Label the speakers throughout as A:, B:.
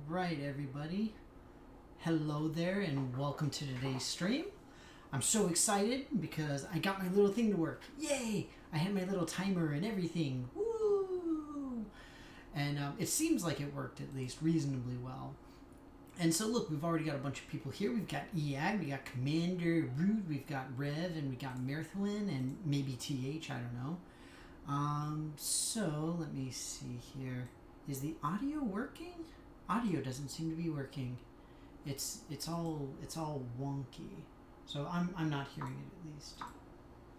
A: Alright, everybody. Hello there, and welcome to today's stream. I'm so excited because I got my little thing to work. Yay! I had my little timer and everything. Woo! And it seems like it worked at least reasonably well. And so look, we've already got a bunch of people here. We've got EAG, we got Commander Rude, we've got Rev, and we got Mirthwin, and maybe TH, I don't know. So let me see here. Is the audio working? Audio doesn't seem to be working. It's all wonky. So I'm not hearing it at least.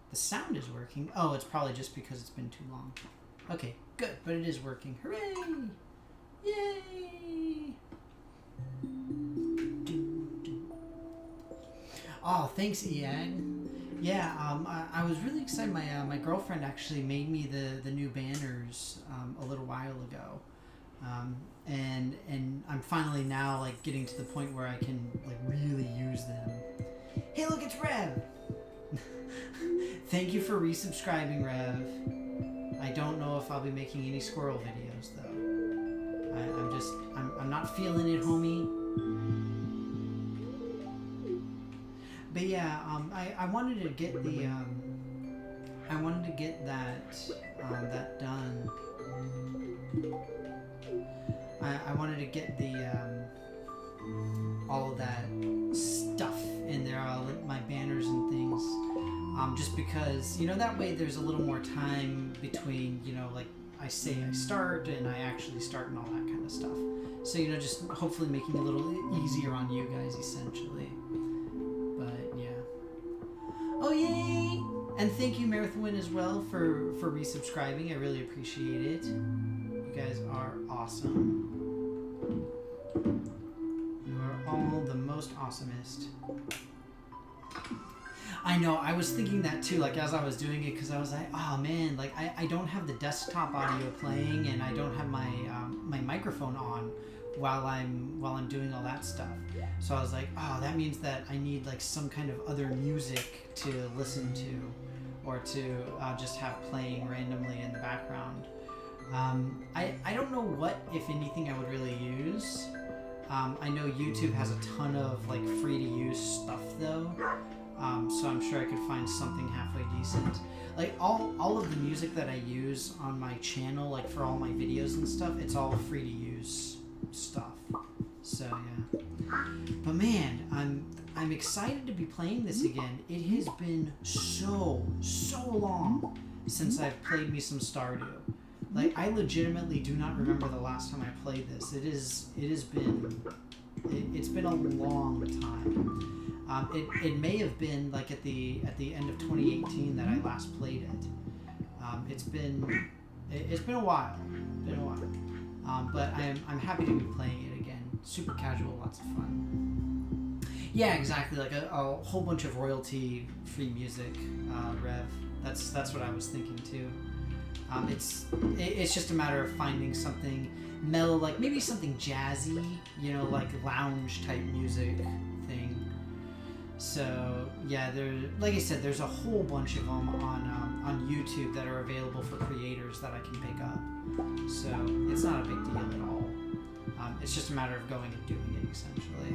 A: The sound is working. Oh, it's probably just because it's been too long. Okay, good, but it is working. Hooray! Yay! Oh, thanks, Ian. Yeah, I was really excited. My girlfriend actually made me the new banners a little while ago. And I'm finally now like getting to the point where I can like really use them. Hey, look, it's Rev. Thank you for resubscribing, Rev. I don't know if I'll be making any squirrel videos though. I'm not feeling it, homie. But yeah, I wanted to get the that done. I wanted to get the all of that stuff in there, my banners and things, just because, you know, that way there's a little more time between, you know, like I say I start and I actually start and all that kind of stuff. So, you know, just hopefully making it a little easier on you guys essentially. But yeah. Oh, yay! And thank you, Mirthwin, as well for resubscribing. I really appreciate it. You guys are awesome. You are all the most awesomest. I know, I was thinking that too, like as I was doing it, because I was like, oh man, like I don't have the desktop audio playing and I don't have my my microphone on while I'm doing all that stuff. So I was like, oh, that means that I need like some kind of other music to listen to, or to just have playing randomly in the background. I don't know what, if anything, I would really use. I know YouTube has a ton of like free to use stuff though, so I'm sure I could find something halfway decent. Like all of the music that I use on my channel, like for all my videos and stuff, it's all free to use stuff. So yeah. But man, I'm excited to be playing this again. It has been so long since I've played me some Stardew. Like, I legitimately do not remember the last time I played this. It's been a long time. It may have been like at the end of 2018 that I last played it. It's been a while. But I'm happy to be playing it again. Super casual, lots of fun. Yeah, exactly. Like a whole bunch of royalty free music, Rev. That's what I was thinking too. It's just a matter of finding something mellow, like maybe something jazzy, you know, like lounge type music thing. So yeah, like I said, there's a whole bunch of them on YouTube that are available for creators that I can pick up. So it's not a big deal at all. It's just a matter of going and doing it essentially.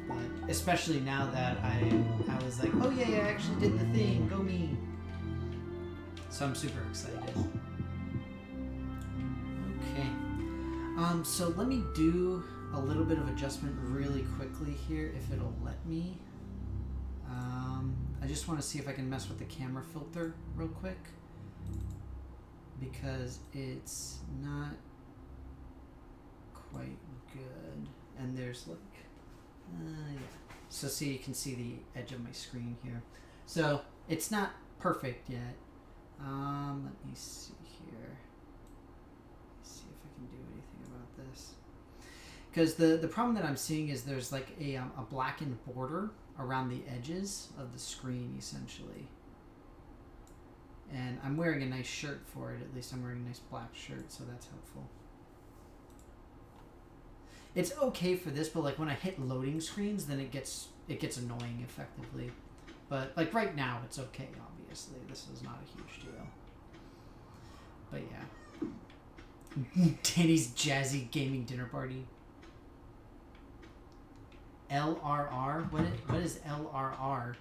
A: But especially now that I was like, oh yeah, I actually did the thing. Go me. So I'm super excited. Okay. So let me do a little bit of adjustment really quickly here, if it'll let me. I just want to see if I can mess with the camera filter real quick, because it's not quite good. And there's like, yeah. So see, you can see the edge of my screen here. So it's not perfect yet. Let me see here. Let's see if I can do anything about this. Because the problem that I'm seeing is there's like a blackened border around the edges of the screen, essentially. And I'm wearing a nice shirt for it. At least I'm wearing a nice black shirt, so that's helpful. It's okay for this, but like when I hit loading screens, then it gets annoying effectively. But like right now, it's okay. Obviously, this is not a huge deal. But yeah, Danny's jazzy gaming dinner party. LRR? What is LRR?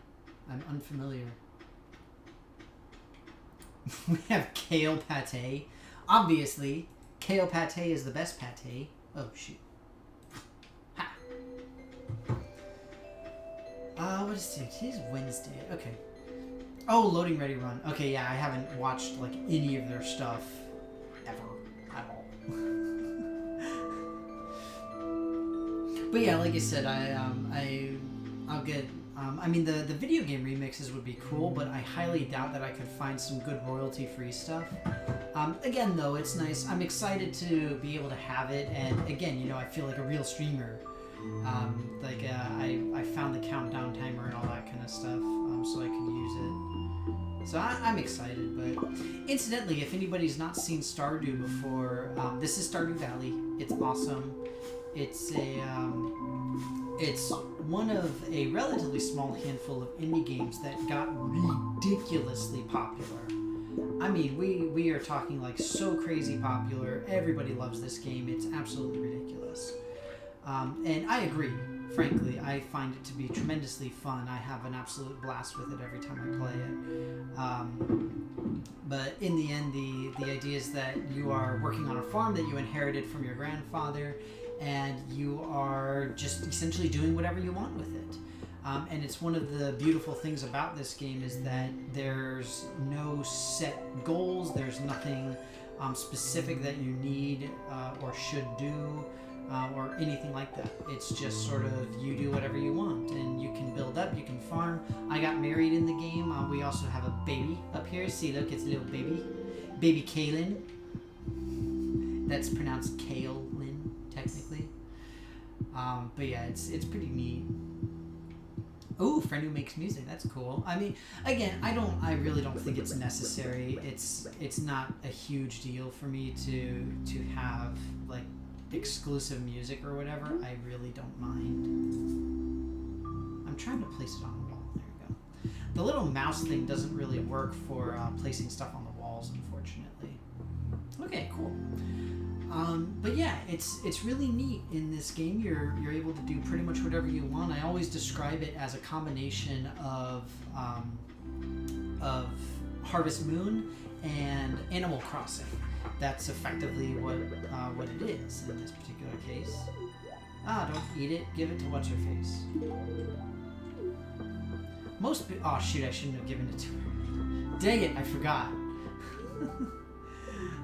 A: I'm unfamiliar. We have kale pate. Obviously, kale pate is the best pate. Oh, shoot. Ha! What is today? Today's Wednesday. Okay. Oh, loading ready run. Okay, yeah, I haven't watched, like, any of their stuff ever. At all. But yeah, like I said, I'll get... I mean, the video game remixes would be cool, but I highly doubt that I could find some good royalty-free stuff. Again, though, it's nice. I'm excited to be able to have it, and again, you know, I feel like a real streamer. I found the countdown timer and all that kind of stuff, so I could use it. So I'm excited, but incidentally, if anybody's not seen Stardew before, this is Stardew Valley. It's awesome. It's one of a relatively small handful of indie games that got ridiculously popular. I mean, we are talking like so crazy popular. Everybody loves this game. It's absolutely ridiculous. And I agree. Frankly, I find it to be tremendously fun. I have an absolute blast with it every time I play it. But in the end, the idea is that you are working on a farm that you inherited from your grandfather, and you are just essentially doing whatever you want with it. And it's one of the beautiful things about this game is that there's no set goals. There's nothing specific that you need or should do or anything like that. It's just sort of you do whatever you want, and you can build up, you can farm. I got married in the game. We also have a baby up here. See, look, it's a little baby. Baby Kaylin. That's pronounced Kaylin, technically. But yeah, it's pretty neat. Ooh, friend who makes music. That's cool. I mean, again, I really don't think it's necessary. It's not a huge deal for me to have like exclusive music or whatever. I really don't mind. I'm trying to place it on the wall. There we go. The little mouse thing doesn't really work for placing stuff on the walls, unfortunately. Okay, cool. But yeah, it's really neat in this game. You're able to do pretty much whatever you want. I always describe it as a combination of Harvest Moon and Animal Crossing. That's effectively what it is in this particular case. Don't eat it. Give it to what's her face. Oh shoot! I shouldn't have given it to her. Dang it! I forgot.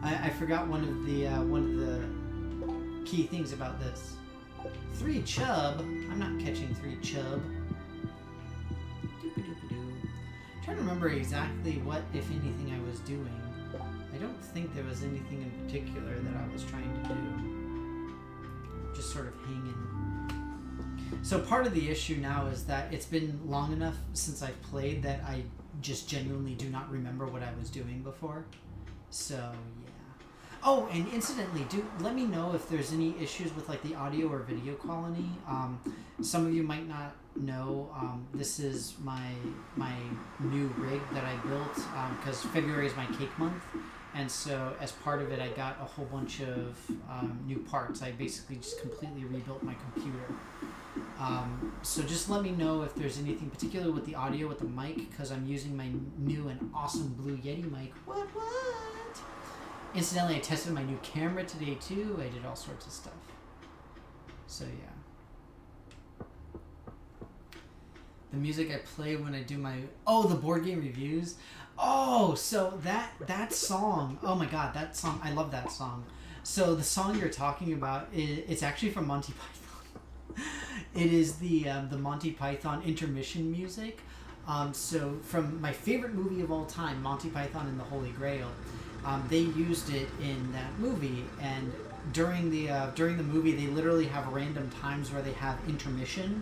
A: I forgot one of the key things about this. 3 chub. I'm not catching 3 chub. I'm trying to remember exactly what, if anything, I was doing. I don't think there was anything in particular that I was trying to do. Just sort of hanging. So part of the issue now is that it's been long enough since I've played that I just genuinely do not remember what I was doing before. So, yeah. Oh, and incidentally, let me know if there's any issues with like the audio or video quality. Some of you might not know, this is my new rig that I built because February is my cake month. And so as part of it, I got a whole bunch of new parts. I basically just completely rebuilt my computer. So just let me know if there's anything particular with the audio, with the mic, because I'm using my new and awesome Blue Yeti mic. What? Incidentally, I tested my new camera today too. I did all sorts of stuff. So yeah. The music I play when I do my... Oh, the board game reviews? Oh, so that song... Oh my god, that song... I love that song. So the song you're talking about, it's actually from Monty Python. It is the Monty Python intermission music. So from my favorite movie of all time, Monty Python and the Holy Grail, they used it in that movie, and during the movie, they literally have random times where they have intermission,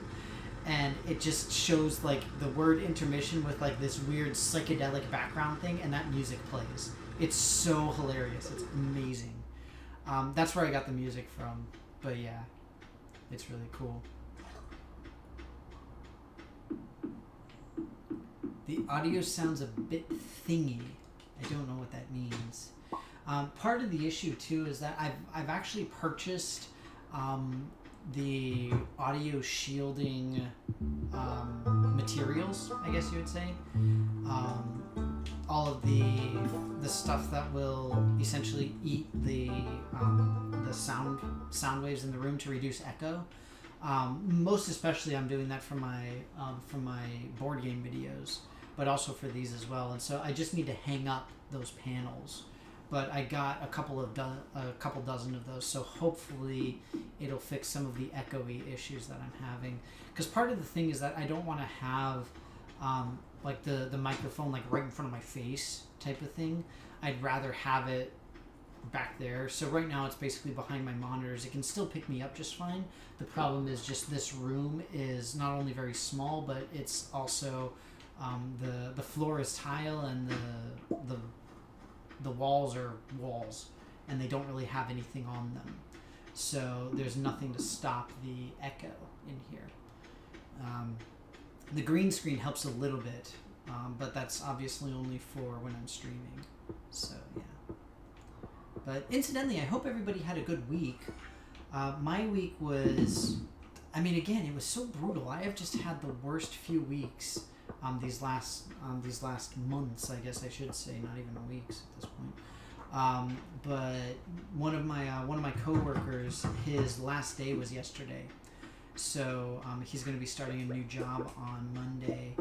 A: and it just shows like the word intermission with like this weird psychedelic background thing, and that music plays. It's so hilarious. It's amazing. That's where I got the music from. But yeah, it's really cool. The audio sounds a bit thingy. I don't know what that means. Part of the issue too is that I've actually purchased the audio shielding materials, I guess you would say. All of the stuff that will essentially eat the sound waves in the room to reduce echo. Most especially, I'm doing that for my board game videos, but also for these as well. And so I just need to hang up those panels. But I got a couple dozen of those, so hopefully it'll fix some of the echoey issues that I'm having. Because part of the thing is that I don't want to have like the microphone like right in front of my face type of thing. I'd rather have it back there. So right now it's basically behind my monitors. It can still pick me up just fine. The problem is just this room is not only very small, but it's also the floor is tile and the walls are walls, and they don't really have anything on them. So there's nothing to stop the echo in here. The green screen helps a little bit, but that's obviously only for when I'm streaming. So yeah. But incidentally, I hope everybody had a good week. My week was, I mean, again, it was so brutal. I have just had the worst few weeks. These last months, I guess I should say, not even weeks at this point. But one of my coworkers, his last day was yesterday, so he's going to be starting a new job on Monday,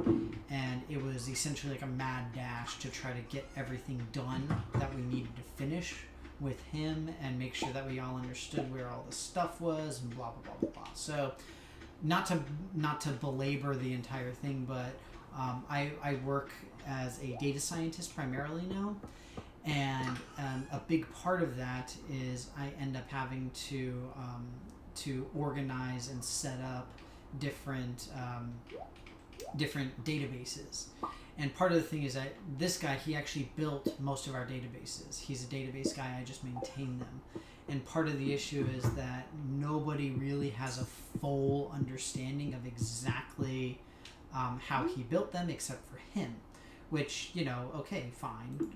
A: and it was essentially like a mad dash to try to get everything done that we needed to finish with him and make sure that we all understood where all the stuff was and blah blah blah blah blah. So, not to belabor the entire thing, but I work as a data scientist primarily now, and a big part of that is I end up having to organize and set up different databases. And part of the thing is that this guy, he actually built most of our databases. He's a database guy, I just maintain them. And part of the issue is that nobody really has a full understanding of exactly how he built them except for him. Which, you know, okay, fine.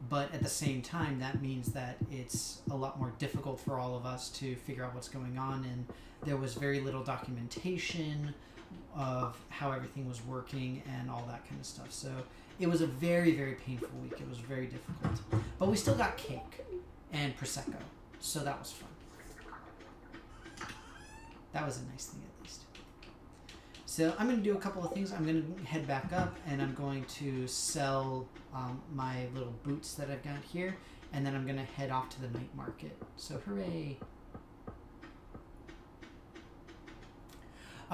A: But at the same time, that means that it's a lot more difficult for all of us to figure out what's going on. And there was very little documentation of how everything was working and all that kind of stuff. So it was a very, very painful week. It was very difficult. But we still got cake and Prosecco. So that was fun. That was a nice thing at least. So I'm going to do a couple of things. I'm going to head back up and I'm going to sell my little boots that I've got here. And then I'm going to head off to the night market. So hooray.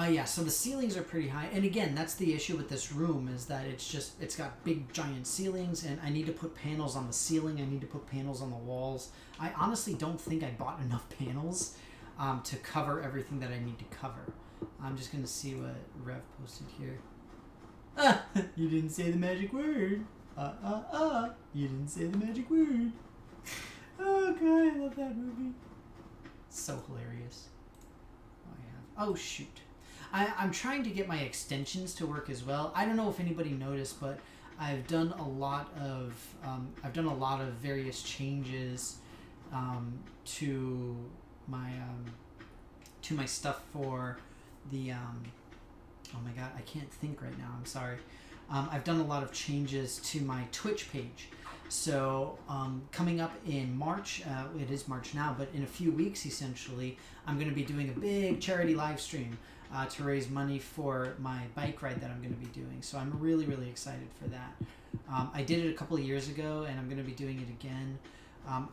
A: Yeah, so the ceilings are pretty high. And again, that's the issue with this room is that it's got big giant ceilings and I need to put panels on the ceiling. I need to put panels on the walls. I honestly don't think I bought enough panels to cover everything that I need to cover. I'm just going to see what Rev posted here. You didn't say the magic word. You didn't say the magic word. Oh, God, I love that movie. So hilarious. Oh, shoot. I'm trying to get my extensions to work as well. I don't know if anybody noticed, but I've done a lot of various changes to my stuff for the oh my god, I can't think right now. I'm sorry. I've done a lot of changes to my Twitch page. So coming up in March, it is March now, but in a few weeks essentially, I'm going to be doing a big charity live stream to raise money for my bike ride that I'm going to be doing. So I'm really, really excited for that. I did it a couple of years ago and I'm going to be doing it again.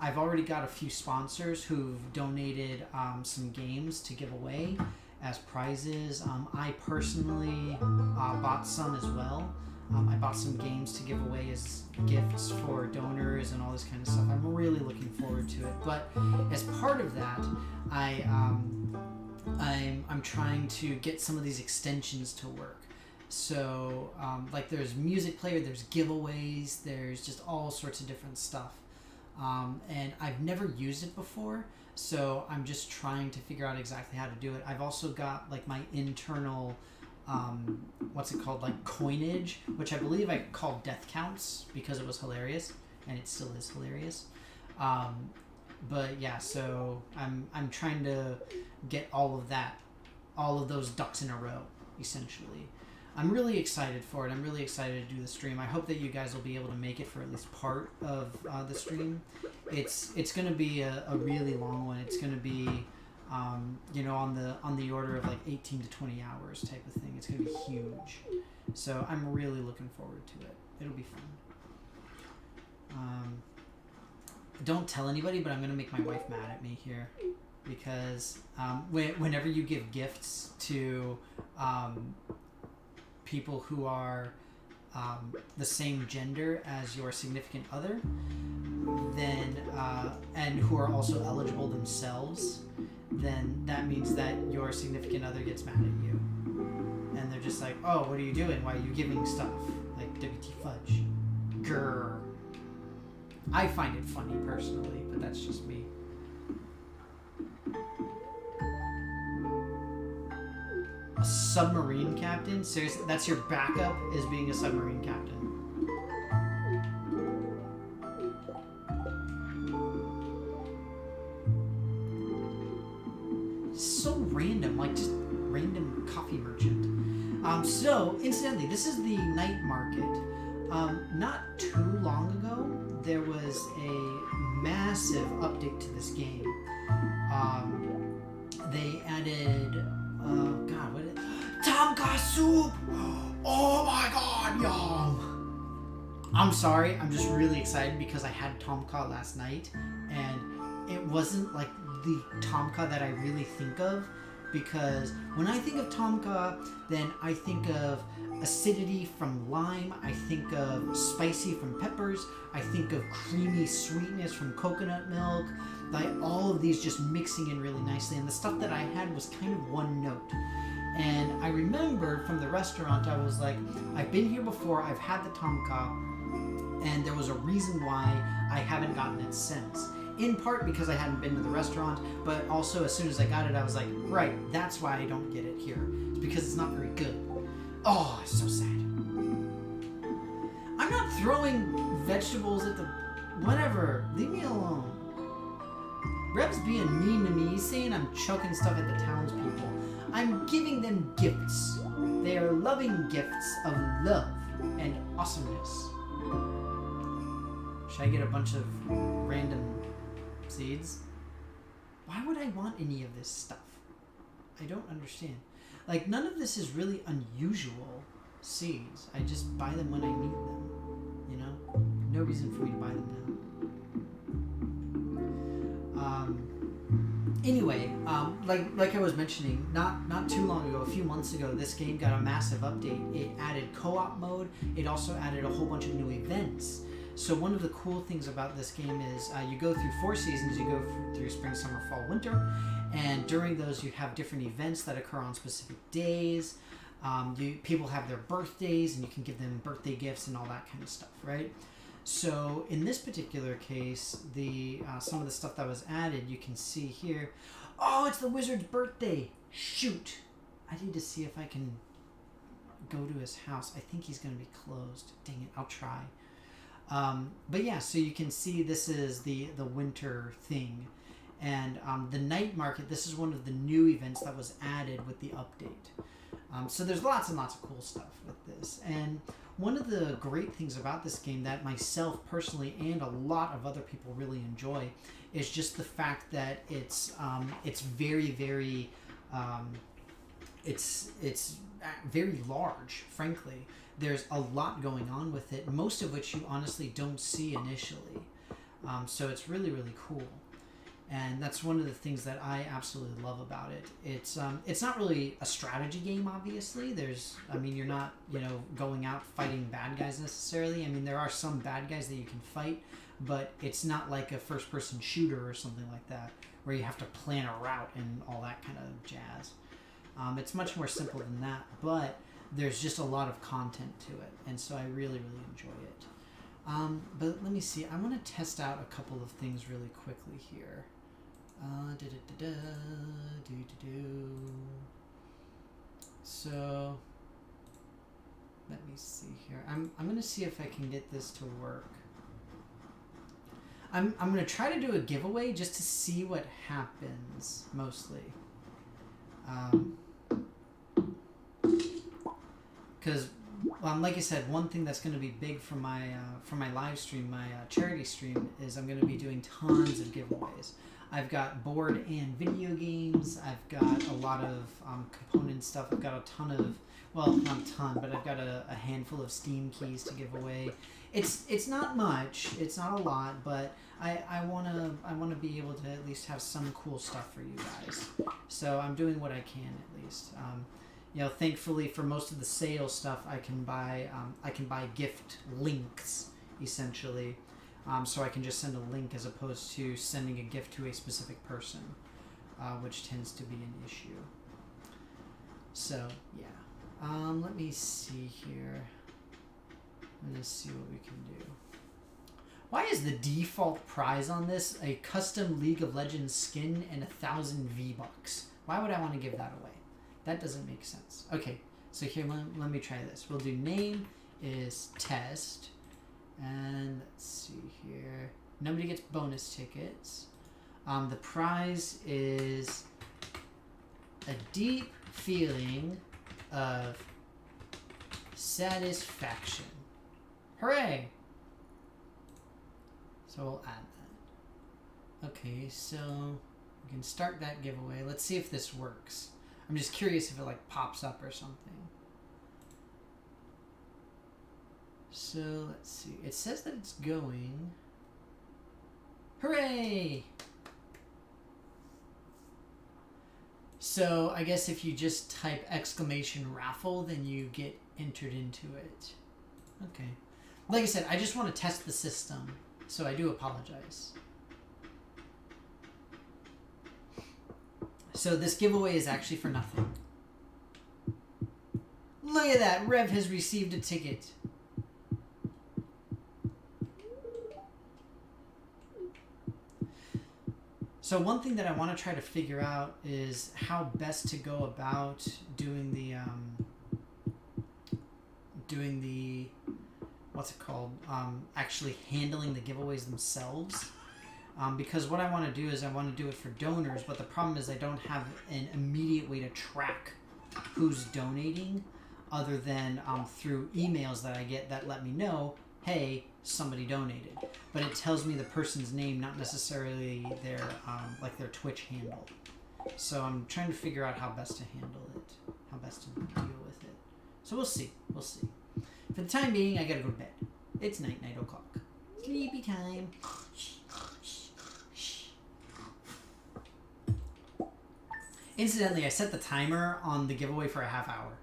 A: I've already got a few sponsors who've donated some games to give away as prizes. I personally bought some as well. I bought some games to give away as gifts for donors and all this kind of stuff. I'm really looking forward to it. But as part of that, I'm trying to get some of these extensions to work. So like there's music player, there's giveaways, there's just all sorts of different stuff. And I've never used it before, so I'm just trying to figure out exactly how to do it. I've also got like my internal what's it called, like coinage, which I believe I called death counts because it was hilarious and it still is hilarious. But yeah, so I'm trying to get all of that, all of those ducks in a row, essentially. I'm really excited for it. I'm really excited to do the stream. I hope that you guys will be able to make it for at least part of the stream. It's going to be a really long one. It's going to be, you know, on the order of like 18 to 20 hours type of thing. It's going to be huge. So I'm really looking forward to it. It'll be fun. Don't tell anybody, but I'm going to make my wife mad at me here. Because whenever you give gifts to people who are the same gender as your significant other, then and who are also eligible themselves, then that means that your significant other gets mad at you, and they're just like, "Oh, what are you doing? Why are you giving stuff like WT fudge?" Grr. I find it funny personally, but that's just me. A submarine captain? Seriously, that's your backup, is being a submarine captain. So random, like just random coffee merchant. So, incidentally, this is the night market. Not too long ago, there was a massive update to this game. They added, God, what is it? Tomka soup! Oh my god, yum! I'm sorry, I'm just really excited because I had Tomka last night, and it wasn't like the Tomka that I really think of, because when I think of Tomka, then I think of acidity from lime, I think of spicy from peppers, I think of creamy sweetness from coconut milk, like all of these just mixing in really nicely, and the stuff that I had was kind of one note. And I remember from the restaurant, I was like, I've been here before, I've had the Tomka, and there was a reason why I haven't gotten it since. In part because I hadn't been to the restaurant, but also as soon as I got it, I was like, right, that's why I don't get it here. It's because it's not very good. Oh, it's so sad. I'm not throwing vegetables at the... Whatever. Leave me alone. Reb's being mean to me. He's saying I'm chucking stuff at the townspeople. I'm giving them gifts. They are loving gifts of love and awesomeness. Should I get a bunch of random seeds? Why would I want any of this stuff? I don't understand. Like, none of this is really unusual seeds. I just buy them when I need them. You know? No reason for me to buy them now. Anyway, like I was mentioning, not too long ago, a few months ago, this game got a massive update. It added co-op mode. It also added a whole bunch of new events. So one of the cool things about this game is you go through 4 seasons. You go through spring, summer, fall, winter, and during those you have different events that occur on specific days. People have their birthdays, and you can give them birthday gifts and all that kind of stuff, right? So in this particular case, some of the stuff that was added, you can see here. Oh, it's the wizard's birthday! Shoot! I need to see if I can go to his house. I think he's going to be closed. Dang it, I'll try. But yeah, so you can see this is the winter thing. And the night market, this is one of the new events that was added with the update. So there's lots and lots of cool stuff with this. And one of the great things about this game that myself personally and a lot of other people really enjoy is just the fact that it's very, very it's very large, frankly. There's a lot going on with it, most of which you honestly don't see initially. So it's really, really cool. And that's one of the things that I absolutely love about it. It's not really a strategy game, obviously. You're not, going out fighting bad guys necessarily. I mean, there are some bad guys that you can fight, but it's not like a first-person shooter or something like that, where you have to plan a route and all that kind of jazz. It's much more simple than that, but there's just a lot of content to it, and so I really, really enjoy it. But let me see. I want to test out a couple of things really quickly here. So let me see here. I'm going to see if I can get this to work. I'm gonna try to do a giveaway just to see what happens mostly. Because like I said, one thing that's gonna be big for my live stream, my charity stream, is I'm gonna be doing tons of giveaways. I've got board and video games. I've got a lot of component stuff. I've got a ton of, well, not a ton, but I've got a handful of Steam keys to give away. It's not much. It's not a lot, but I wanna be able to at least have some cool stuff for you guys. So I'm doing what I can at least. You know, thankfully for most of the sale stuff, I can buy gift links essentially. So I can just send a link as opposed to sending a gift to a specific person, which tends to be an issue. So yeah, let me see here. Let's see what we can do. Why is the default prize on this a custom League of Legends skin and 1,000 V-Bucks? Why would I want to give that away? That doesn't make sense. Okay, so here, let me try this. We'll do name is test. And let's see here. Nobody gets bonus tickets. The prize is a deep feeling of satisfaction. Hooray! So we'll add that. Okay, so we can start that giveaway. Let's see if this works. I'm just curious if it like pops up or something. So let's see. It says that it's going. Hooray! So I guess if you just type !raffle, then you get entered into it. Okay. Like I said, I just want to test the system, so I do apologize. So this giveaway is actually for nothing. Look at that! Rev has received a ticket. So one thing that I want to try to figure out is how best to go about doing the what's it called? Actually handling the giveaways themselves. Because what I want to do is I want to do it for donors, but the problem is I don't have an immediate way to track who's donating other than through emails that I get that let me know, hey, somebody donated. But it tells me the person's name, not necessarily their like their Twitch handle. So I'm trying to figure out how best to handle it, how best to deal with it. So we'll see. We'll see. For the time being, I gotta go to bed. It's night o'clock. Sleepy time. Incidentally, I set the timer on the giveaway for a half hour.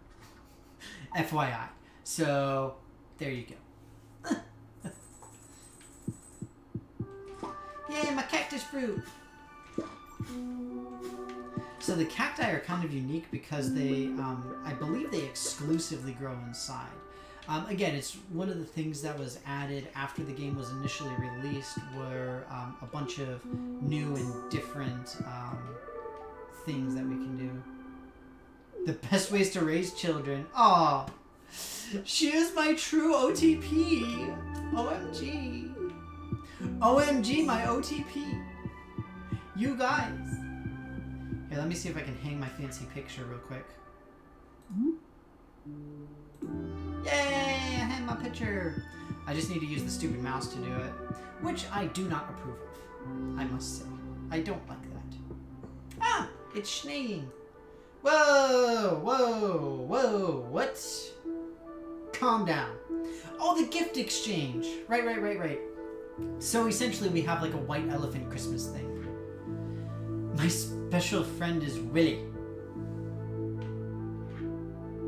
A: FYI. So there you go. Yay, my cactus fruit! So the cacti are kind of unique because they, I believe they exclusively grow inside. Again, it's one of the things that was added after the game was initially released were a bunch of new and different things that we can do. The best ways to raise children. Aw! She is my true OTP! OMG! OMG, my OTP! You guys! Here, let me see if I can hang my fancy picture real quick. Yay! I hang my picture! I just need to use the stupid mouse to do it. Which I do not approve of, I must say. I don't like that. Ah! It's snaying! Whoa! Whoa! Whoa! What? Calm down. Oh, the gift exchange! Right. So essentially we have like a white elephant Christmas thing. My special friend is Willy.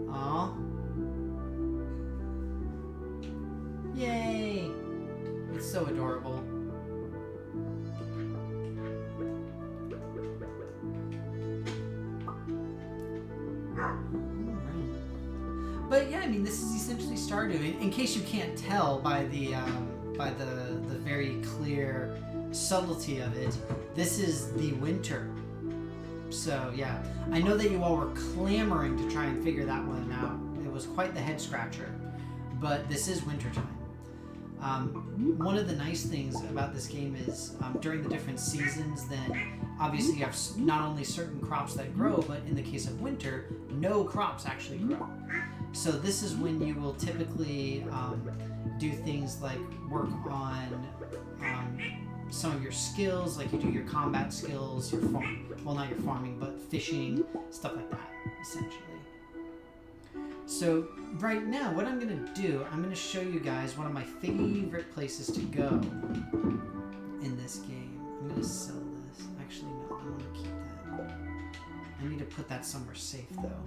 A: Aw. Yay! It's so adorable. But yeah, I mean, this is essentially Stardew. In case you can't tell by the very clear subtlety of it, this is the winter. So yeah, I know that you all were clamoring to try and figure that one out. It was quite the head scratcher, but this is wintertime. One of the nice things about this game is during the different seasons, then obviously you have not only certain crops that grow, but in the case of winter, no crops actually grow. So this is when you will typically do things like work on some of your skills, like you do your combat skills, your well, not your farming, but fishing, stuff like that, essentially. So right now, what I'm going to do, I'm going to show you guys one of my favorite places to go in this game. I'm going to sell this. Actually, no, I want to keep that. I need to put that somewhere safe, though.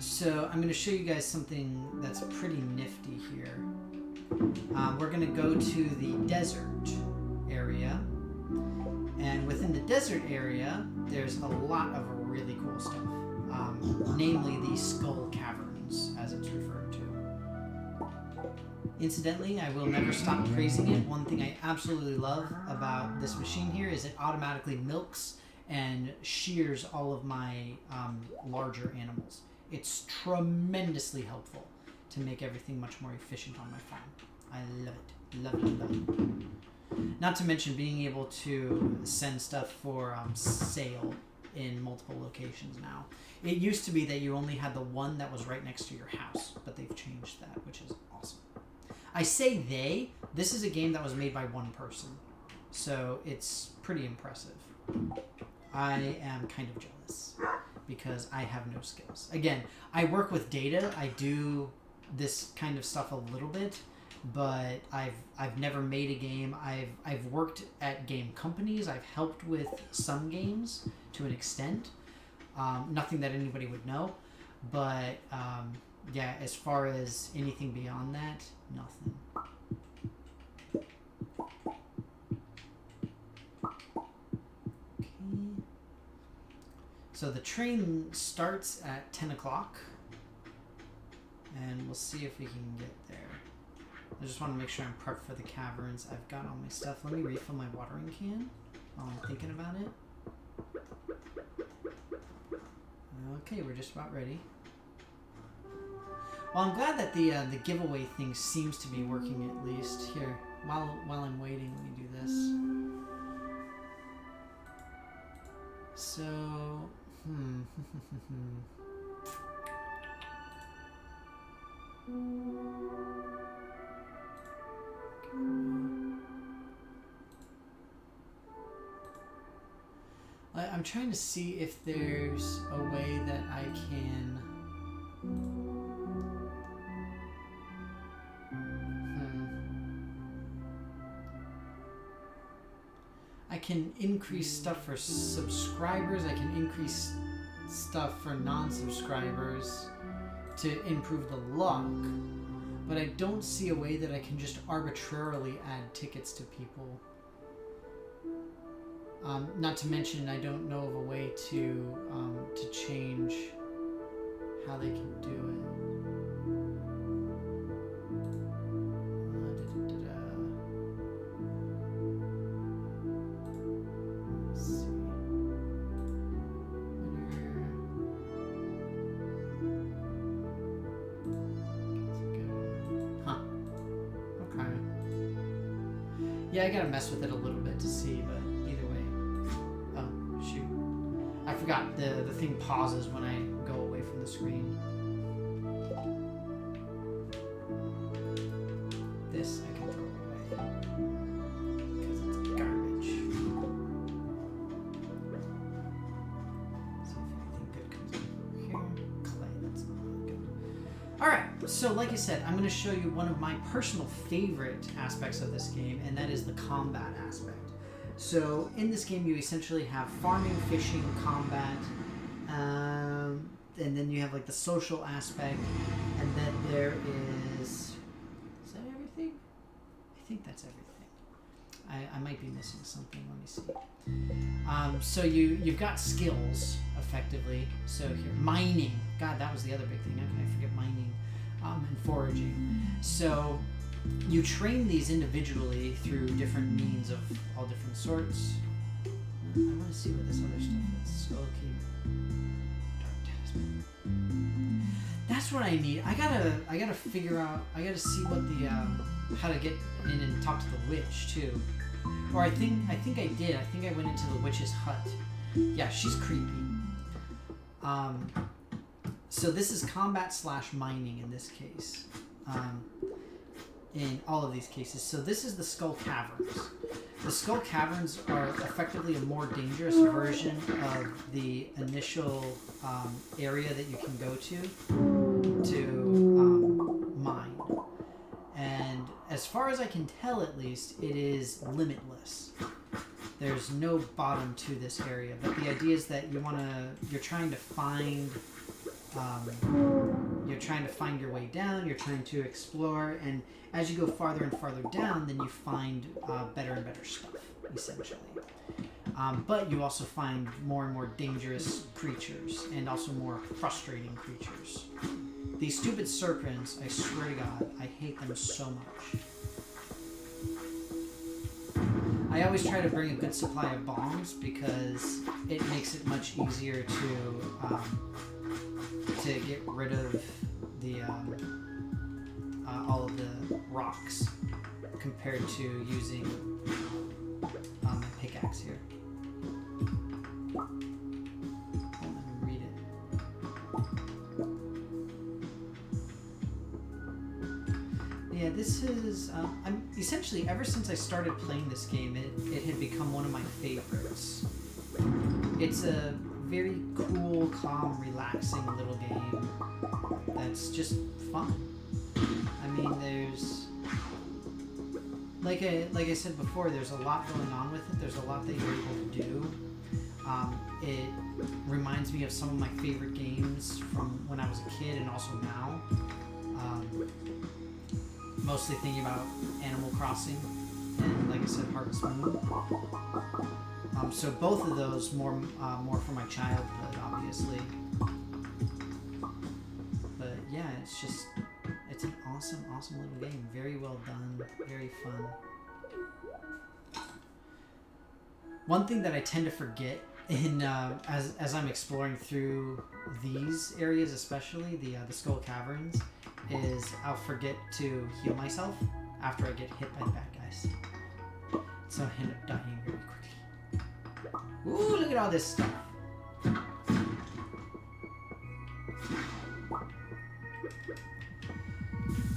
A: So I'm going to show you guys something that's pretty nifty here. We're going to go to the desert area. And within the desert area, there's a lot of really cool stuff. Namely the Skull Caverns, as it's referred to. Incidentally, I will never stop praising it. One thing I absolutely love about this machine here is it automatically milks and shears all of my larger animals. It's tremendously helpful to make everything much more efficient on my farm. I love it. Love it, love it. Not to mention being able to send stuff for sale in multiple locations now. It used to be that you only had the one that was right next to your house, but they've changed that, which is awesome. I say they, this is a game that was made by one person, so it's pretty impressive. I am kind of jealous because I have no skills. Again, I work with data. I do this kind of stuff a little bit, but I've never made a game. I've worked at game companies. I've helped with some games to an extent. Nothing that anybody would know, but yeah, as far as anything beyond that, nothing. Okay. So the train starts at 10 o'clock, and we'll see if we can get there. I just want to make sure I'm prepped for the caverns. I've got all my stuff. Let me refill my watering can while I'm thinking about it. Okay, we're just about ready. Well, I'm glad that the giveaway thing seems to be working at least. Here, while I'm waiting, let me do this. So, I'm trying to see if there's a way that I can increase stuff for subscribers. I can increase stuff for non-subscribers to improve the luck, but I don't see a way that I can just arbitrarily add tickets to people. Not to mention, I don't know of a way to change how they can do it. Let's see. Huh. Okay. Yeah, I gotta mess with it a little bit to see, but I forgot the thing pauses when I go away from the screen. This I can throw away because it's garbage. See if anything good comes up over here. Clay, that's not good. Alright, so like I said, I'm going to show you one of my personal favorite aspects of this game, and that is the combat aspect. So in this game, you essentially have farming, fishing, combat, and then you have like the social aspect, and then there is that everything? I think that's everything. I might be missing something. Let me see. So you've got skills effectively. So here, mining. God, that was the other big thing. How can I forget mining and foraging? So you train these individually through different means of all different sorts. I want to see what this other stuff is. Skull Keep. Dark Talisman. That's what I need. I gotta figure out. I gotta see what the how to get in and talk to the witch too. Or I think I did. I think I went into the witch's hut. Yeah, she's creepy. So this is combat / mining in this case. In all of these cases. So this is the Skull Caverns. The Skull Caverns are effectively a more dangerous version of the initial area that you can go to mine. And as far as I can tell, at least, it is limitless. There's no bottom to this area, but the idea is that you're trying to find your way down, you're trying to explore, and as you go farther and farther down, then you find better and better stuff, essentially. But you also find more and more dangerous creatures, and also more frustrating creatures. These stupid serpents, I swear to God, I hate them so much. I always try to bring a good supply of bombs because it makes it much easier to get rid of the all of the rocks compared to using my pickaxe here. Let me read it. Yeah, this is. I'm essentially ever since I started playing this game, it had become one of my favorites. It's a very cool, calm, relaxing little game that's just fun. I mean, there's like I said before, there's a lot going on with it. There's a lot that you're able to do. It reminds me of some of my favorite games from when I was a kid and also now. Mostly thinking about Animal Crossing and, like I said, Harvest Moon. So both of those more from my childhood, obviously. But yeah, it's an awesome little game. Very well done, very fun. One thing that I tend to forget in as I'm exploring through these areas, especially the Skull Caverns, is I'll forget to heal myself after I get hit by the bad guys. So I end up dying very quickly. Ooh, look at all this stuff.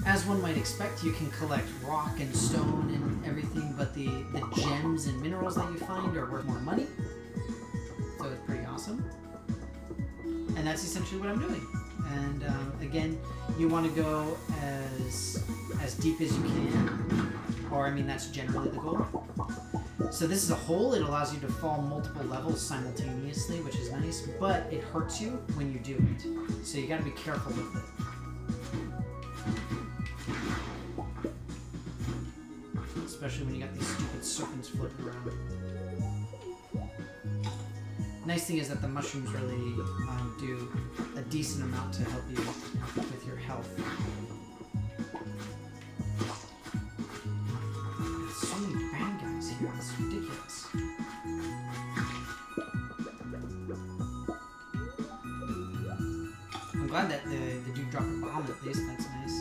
A: As one might expect, you can collect rock and stone and everything, but the gems and minerals that you find are worth more money. So it's pretty awesome. And that's essentially what I'm doing. And again, you want to go as deep as you can, or I mean that's generally the goal. So this is a hole. It allows you to fall multiple levels simultaneously, which is nice, but it hurts you when you do it. So you got to be careful with it. Especially when you got these stupid serpents floating around. Nice thing is that the mushrooms really do a decent amount to help you with your health. So many bad guys here, it's ridiculous. I'm glad that the dude dropped a bomb at least, that's nice.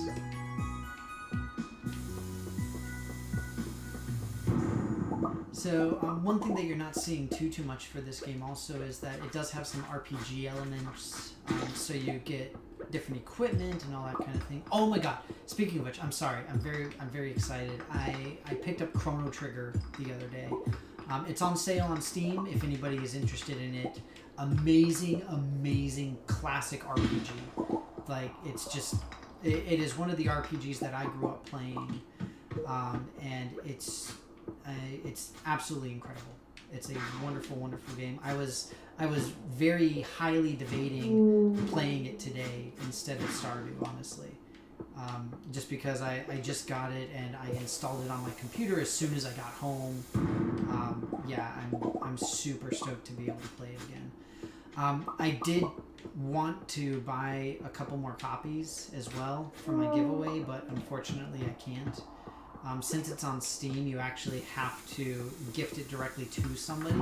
A: So one thing that you're not seeing too much for this game also is that it does have some RPG elements. So you get different equipment and all that kind of thing. Oh my god! Speaking of which, I'm sorry. I'm very excited. I picked up Chrono Trigger the other day. It's on sale on Steam if anybody is interested in it. Amazing classic RPG. Like it's just it is one of the RPGs that I grew up playing, and it's absolutely incredible. It's a wonderful game. I was very highly debating playing it today instead of Stardew, honestly. Just because I just got it and I installed it on my computer as soon as I got home. Yeah, I'm super stoked to be able to play it again. I did want to buy a couple more copies as well for my giveaway, but unfortunately I can't. Since it's on Steam, you actually have to gift it directly to somebody.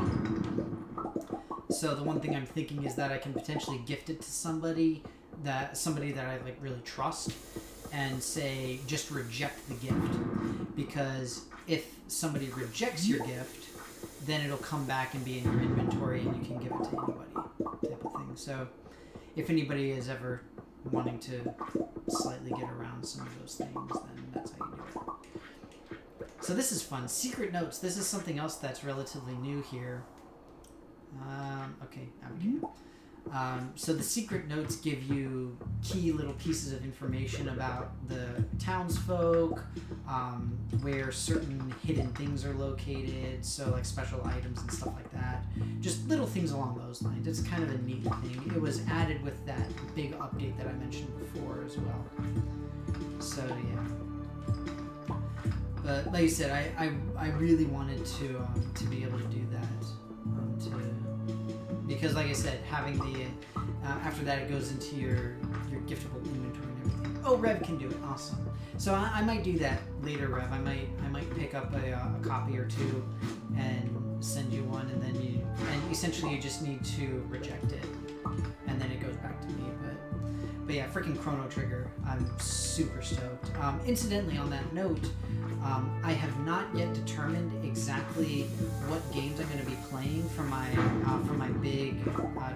A: So the one thing I'm thinking is that I can potentially gift it to somebody that somebody that I like really trust, and say just reject the gift, because if somebody rejects your gift, then it'll come back and be in your inventory and you can give it to anybody, type of thing. So if anybody is ever wanting to slightly get around some of those things, then that's how you do it. So this is fun. Secret notes. This is something else that's relatively new here. Okay, now we can. So the secret notes give you key little pieces of information about the townsfolk, where certain hidden things are located, so like special items and stuff like that. Just little things along those lines. It's kind of a neat thing. It was added with that big update that I mentioned before as well. So yeah. But like you said, I really wanted to be able to do that. Because like I said, having the after that it goes into your giftable inventory and everything. Oh, Rev can do it. Awesome. So I might do that later, Rev. I might pick up a copy or two and send you one, and then essentially you just need to reject it, and then it goes back to me. But yeah, freaking Chrono Trigger. I'm super stoked. Incidentally, on that note, I have not yet determined exactly what games I'm going to be playing for my big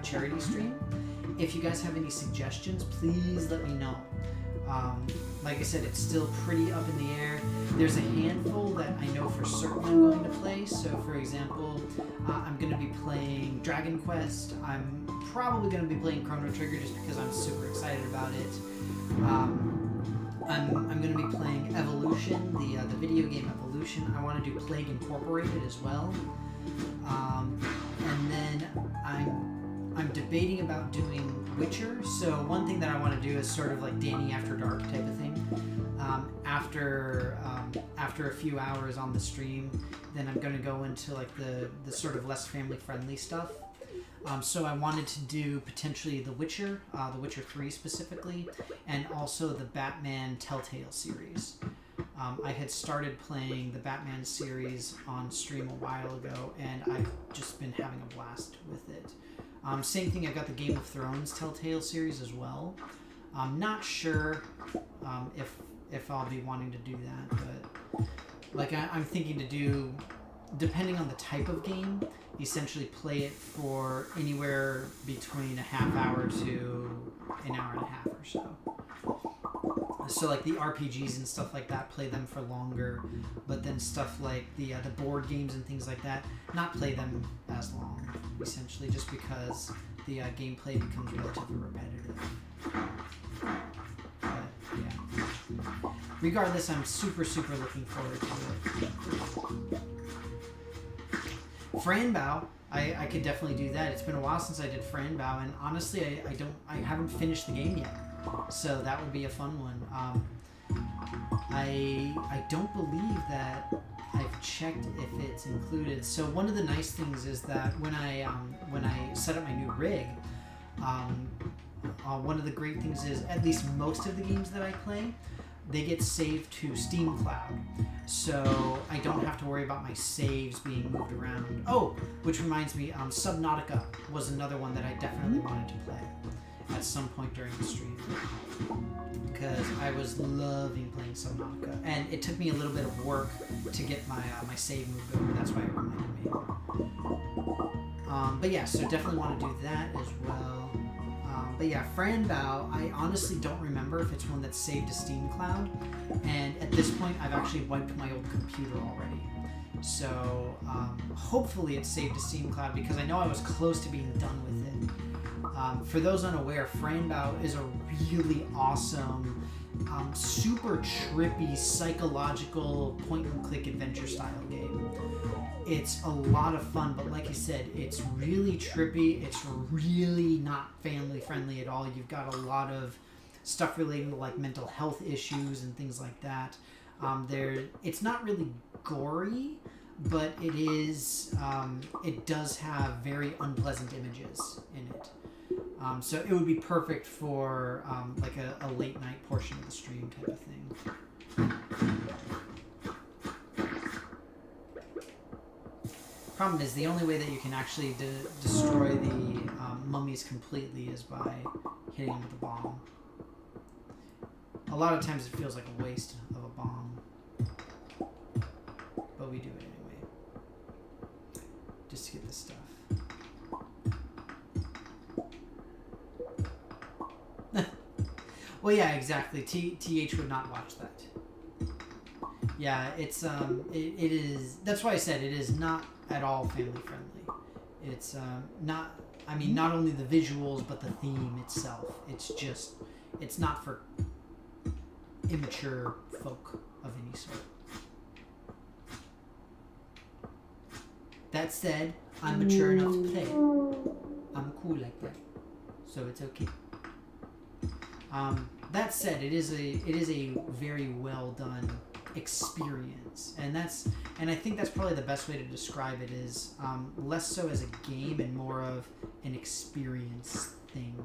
A: charity stream. If you guys have any suggestions, please let me know. Like I said, it's still pretty up in the air. There's a handful that I know for certain I'm going to play. So, for example, I'm going to be playing Dragon Quest. I'm probably going to be playing Chrono Trigger just because I'm super excited about it. I'm going to be playing Evolution, the video game Evolution. I want to do Plague Incorporated as well. And then I'm debating about doing Witcher. So one thing that I want to do is sort of like Danny After Dark type of thing. After a few hours on the stream, then I'm going to go into like the sort of less family friendly stuff. So I wanted to do potentially The Witcher 3 specifically, and also the Batman Telltale series. I had started playing the Batman series on stream a while ago, and I've just been having a blast with it. Same thing, I got the Game of Thrones Telltale series as well. I'm not sure if I'll be wanting to do that, but like I'm thinking to do, depending on the type of game, essentially play it for anywhere between a half hour to an hour and a half or so. So like the RPGs and stuff like that, play them for longer, but then stuff like the board games and things like that, not play them as long, essentially, just because the gameplay becomes relatively repetitive. But yeah. Regardless, I'm super looking forward to it. Franbow, I could definitely do that. It's been a while since I did Franbow, and honestly, I haven't finished the game yet, so that would be a fun one. I don't believe that I've checked if it's included. So one of the nice things is that when I set up my new rig, one of the great things is at least most of the games that I play, they get saved to Steam Cloud, so I don't have to worry about my saves being moved around. Oh, which reminds me, Subnautica was another one that I definitely wanted to play at some point during the stream, because I was loving playing Subnautica, and it took me a little bit of work to get my save moved over. That's why it reminded me. But yeah, so definitely want to do that as well. But yeah, Franbow, I honestly don't remember if it's one that's saved to Steam Cloud, and at this point I've actually wiped my old computer already. So hopefully it's saved to Steam Cloud, because I know I was close to being done with it. For those unaware, Franbow is a really awesome, super trippy, psychological point-and-click adventure style game. It's a lot of fun, but like I said, it's really trippy. It's really not family friendly at all. You've got a lot of stuff relating to like mental health issues and things like that. It's not really gory, but it is. It does have very unpleasant images in it. So it would be perfect for like a late night portion of the stream type of thing. Problem is, the only way that you can actually destroy the mummies completely is by hitting them with a bomb. A lot of times it feels like a waste of a bomb, but we do it anyway, just to get this stuff. Well, yeah, exactly. TH would not watch that. Yeah, it's it is. That's why I said it is not at all family friendly. It's not. I mean, not only the visuals, but the theme itself. It's just. It's not for immature folk of any sort. That said, I'm mature enough to play it. I'm cool like that, so it's okay. That said, it is a very well done experience, and I think that's probably the best way to describe it is less so as a game and more of an experience thing.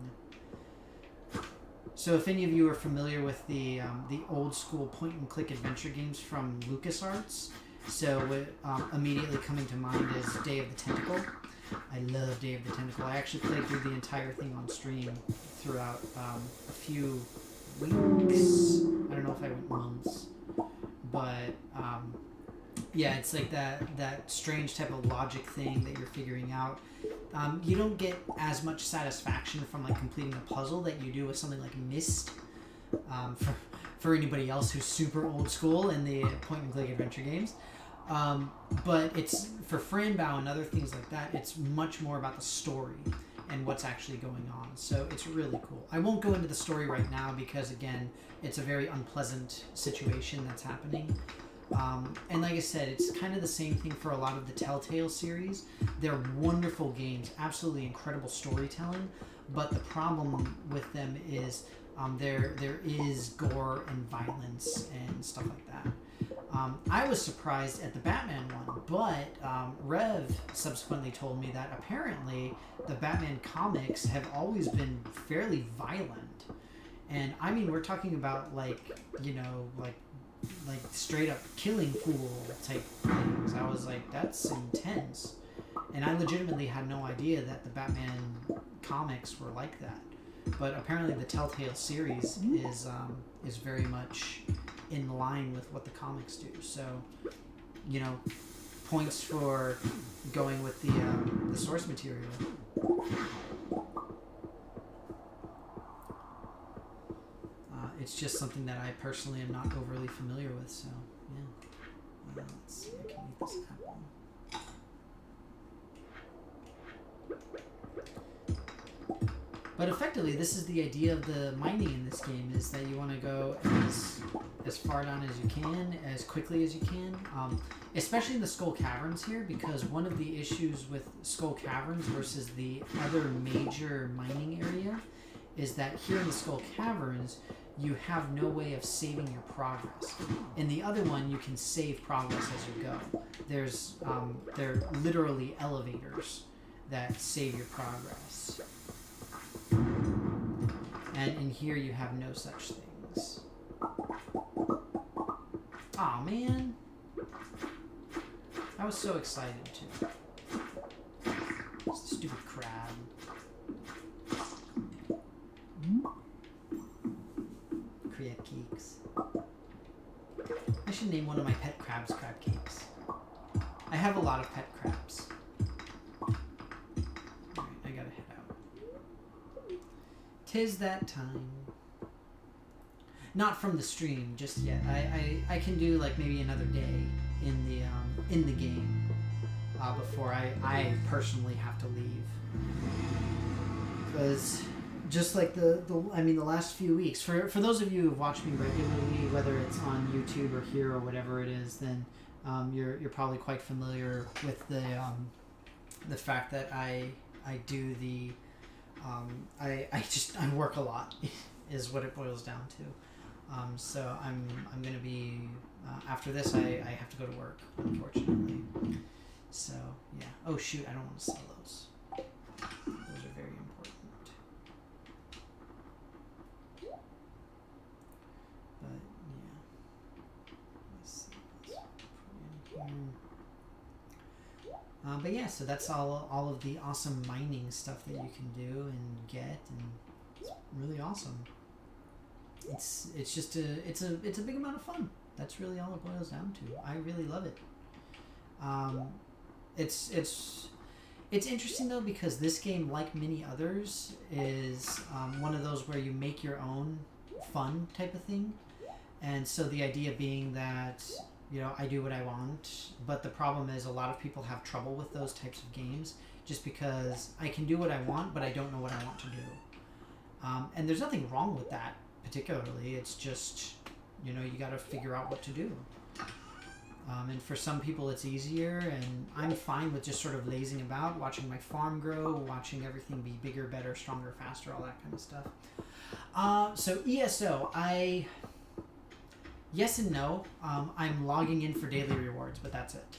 A: So if any of you are familiar with the old school point and click adventure games from LucasArts, so what immediately coming to mind is Day of the Tentacle. I love Day of the Tentacle. I actually played through the entire thing on stream throughout a few weeks. I don't know if I went months, but yeah, it's like that strange type of logic thing that you're figuring out. You don't get as much satisfaction from like completing a puzzle that you do with something like Myst. For anybody else who's super old school in the point and click adventure games. But it's for Franbow and other things like that, it's much more about the story and what's actually going on. So it's really cool. I won't go into the story right now because, again, it's a very unpleasant situation that's happening. And like I said, it's kind of the same thing for a lot of the Telltale series. They're wonderful games, absolutely incredible storytelling, but the problem with them is there is gore and violence and stuff like that. I was surprised at the Batman one, but Rev subsequently told me that apparently the Batman comics have always been fairly violent. And I mean, we're talking about like straight up killing pool type things. I was like, that's intense. And I legitimately had no idea that the Batman comics were like that. But apparently the Telltale series is very much in line with what the comics do. So, points for going with the source material. It's just something that I personally am not overly familiar with. So, yeah. Let's see. I can eat this apple. But effectively, this is the idea of the mining in this game, is that you want to go as far down as you can, as quickly as you can, especially in the Skull Caverns here, because one of the issues with Skull Caverns versus the other major mining area is that here in the Skull Caverns, you have no way of saving your progress. In the other one, you can save progress as you go. They're literally elevators that save your progress. And in here you have no such things. Aw, man. I was so excited too. Stupid crab. Crab cakes. I should name one of my pet crabs crab cakes. I have a lot of pet crabs. Alright, I gotta head out. 'Tis that time. Not from the stream just yet. I can do like maybe another day in the game before I personally have to leave. Because just like the last few weeks, for those of you who've watched me regularly, whether it's on YouTube or here or whatever it is, then you're probably quite familiar with the fact that I do the I work a lot is what it boils down to. So I'm gonna be after this I have to go to work, unfortunately. So yeah. Oh shoot, I don't want to sell those. Those are very important. But yeah. Let's see. Let's put in here. But yeah, so that's all of the awesome mining stuff that you can do and get, and it's really awesome. It's just it's a big amount of fun. That's really all it boils down to. I really love it. It's interesting though, because this game, like many others, is one of those where you make your own fun type of thing. And so the idea being that, you know, I do what I want, but the problem is a lot of people have trouble with those types of games just because I can do what I want, but I don't know what I want to do. And there's nothing wrong with that particularly. It's just, you know, you got to figure out what to do. And for some people it's easier, and I'm fine with just sort of lazing about, watching my farm grow, watching everything be bigger, better, stronger, faster, all that kind of stuff. So ESO, yes and no. I'm logging in for daily rewards, but that's it.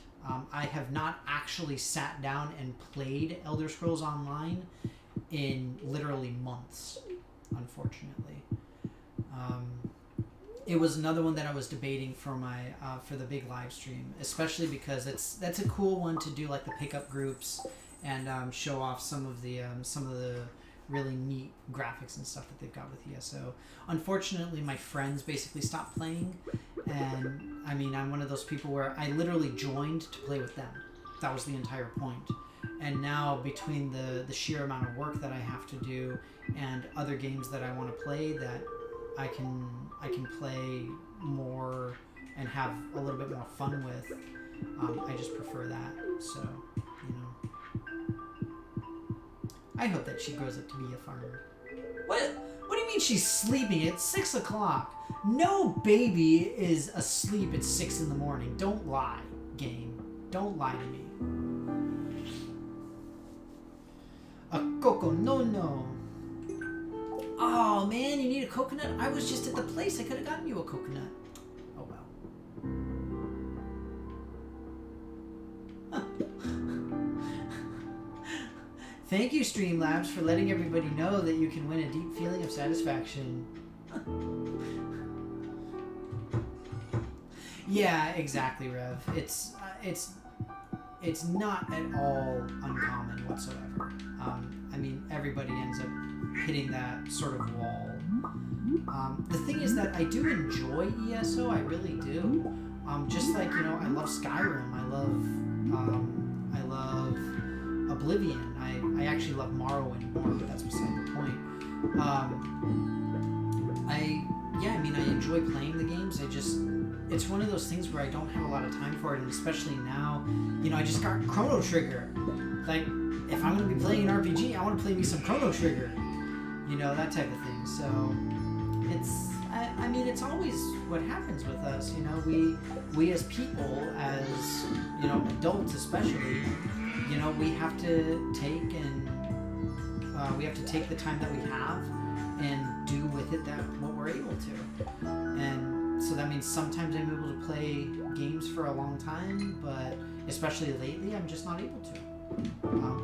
A: I have not actually sat down and played Elder Scrolls Online in literally months, unfortunately. It was another one that I was debating for my for the big live stream, especially because that's a cool one to do, like the pickup groups and show off some of the really neat graphics and stuff that they've got with ESO. Unfortunately, my friends basically stopped playing, and I mean, I'm one of those people where I literally joined to play with them. That was the entire point. And now, between the sheer amount of work that I have to do and other games that I want to play that I can play more and have a little bit more fun with, I just prefer that. So, you know, I hope that she grows up to be a farmer. What do you mean she's sleeping? It's 6 o'clock. No baby is asleep at 6 in the morning. Don't lie, game. Don't lie to me. A coco no. Oh man, you need a coconut? I was just at the place. I could have gotten you a coconut. Oh well. Thank you, Streamlabs, for letting everybody know that you can win a deep feeling of satisfaction. Yeah, exactly, Rev. It's not at all uncommon whatsoever. I mean, everybody ends up hitting that sort of wall. The thing is that I do enjoy ESO, I really do. Just like, you know, I love Skyrim, I love Oblivion, I actually love Morrowind more, but that's beside the point. I enjoy playing the games. It's one of those things where I don't have a lot of time for it, and especially now, you know, I just got Chrono Trigger. Like, if I'm going to be playing an RPG, I want to play me some Chrono Trigger. You know, that type of thing. So, I mean, it's always what happens with us, you know, we as people, as, you know, adults especially, you know, we have to take the time that we have and do with it what we're able to. And so that means sometimes I'm able to play games for a long time, but especially lately, I'm just not able to.